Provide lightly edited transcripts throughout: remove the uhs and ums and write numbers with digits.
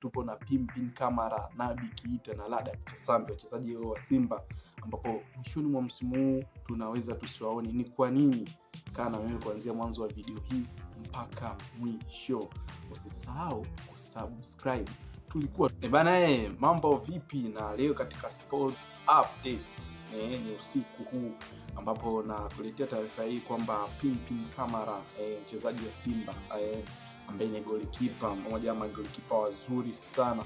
tupo na Pimpin Kamara, Naby Keita na Ladak Chasambi, wachezaji wa Simba ambapo mwishoni mwa msimu huu tunaweza tusiwaone. Ni kwa nini? Kaa na mimi kuanzia mwanzo wa video hii mpaka mwisho. Usisahau kusubscribe. Tulikuwa mambo vipi? Na leo katika sports updates ni usiku huu ambapo nakuletea taarifa hii kwamba Pimpin Kamara mchezaji wa Simba ambaye ni golikipa mmoja ama golikipa wazuri sana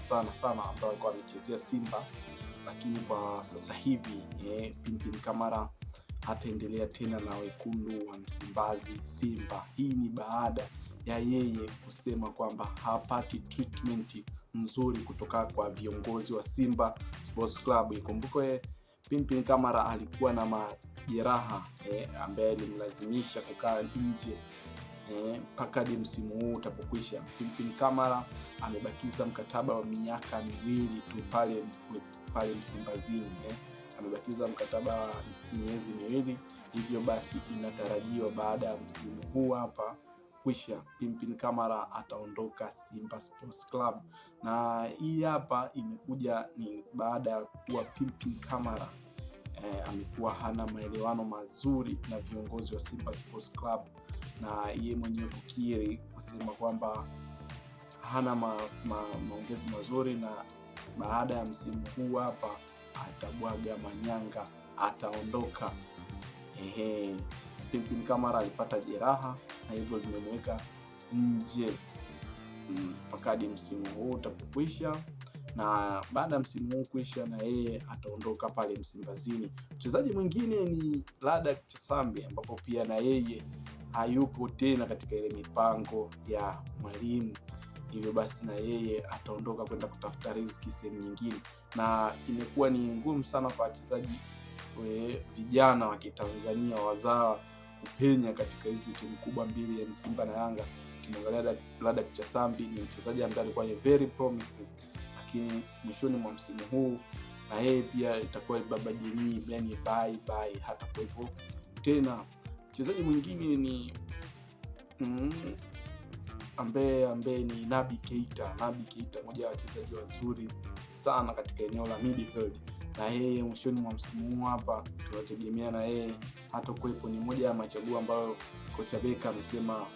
ambao alikuwa amechezea Simba, lakini kwa sasa hivi Pimpin Kamara hataendelea tena na wekundu wa Msimbazi Simba. Hii ni baada ya yeye kusema kwamba hapati treatment nzuri kutoka kwa viongozi wa Simba Sports Club. Ikumbuke Pimpin Kamara alikuwa na majeraha ambaye alimlazimisha kukaa nje mpaka hadi msimu huu utapokwisha. Pimpin Kamara amebakiza mkataba wa miaka miwili tu pale Msimbazini amebakiza mkataba wa miezi miwili. Hivyo basi inatarajiwa baada ya msimu huu hapa kwisha, Pimpin Kamara ataondoka Simba Sports Club. Na hii hapa imekuja ni baada ya kuwa Pimpin Kamara amekuwa hana maelewano mazuri na viongozi wa Simba Sports Club, na yeye mwenyewe kukiri kusema kwamba hana maongezi mazuri, na baada ya msimu huu hapa atabwaga manyanga, ataondoka. Pimpin Kamara alipata jeraha na hivyo limemweka nje mpaka hadi msimu huu utapokwisha, na baada ya msimu huu kuisha na yeye ataondoka pale Msimbazini. Mchezaji mwingine ni Ladak Chasambi ambapo pia na yeye hayupo tena katika ile mipango ya mwalimu, hivyo basi na yeye ataondoka kwenda kutafuta riziki sehemu nyingine, na imekuwa ni ngumu sana kwa wachezaji vijana wa Kitanzania wazawa kupenya katika hizi timu kubwa mbili ya Simba na Yanga. Kimwangalia Ladak Chasambi ni mchezaji ambaye alikuwa ni very promising, lakini mwishoni mwa msimu huu na yeye pia itakuwa baba jini, yani bye hata kuwepo tena. Mchezaji mwingine ni ambaye ni Naby Keita. Naby Keita mmoja wa wachezaji wazuri sana katika eneo la midfield, na yeye mwishoni mwa msimu huu hapa tunategemea na yeye hata kuwepo. Ni moja ya machaguo ambayo kocha Beka amesema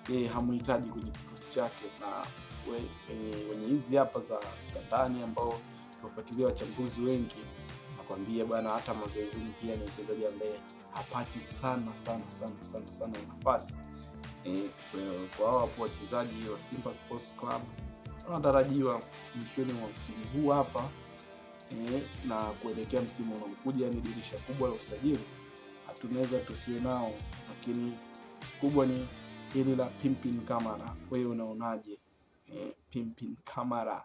yeye hamhitaji kwenye kikosi chake, na wenye hizi hapa za ndani ambao tunafuatilia wachambuzi wengi nakwambia bwana, hata mazoezini pia ni mchezaji ambaye hapati sana nafasi. Kwa hao hapo wachezaji wa Simba Sports Club wanatarajiwa mwishoni mwa msimu huu hapa na kuelekea msimu unaokuja, ni dirisha kubwa la usajili, hatunaweza tusio nao, lakini kubwa ni hili la Pimpin Kamara. Wewe unaonaje Pimpin Kamara?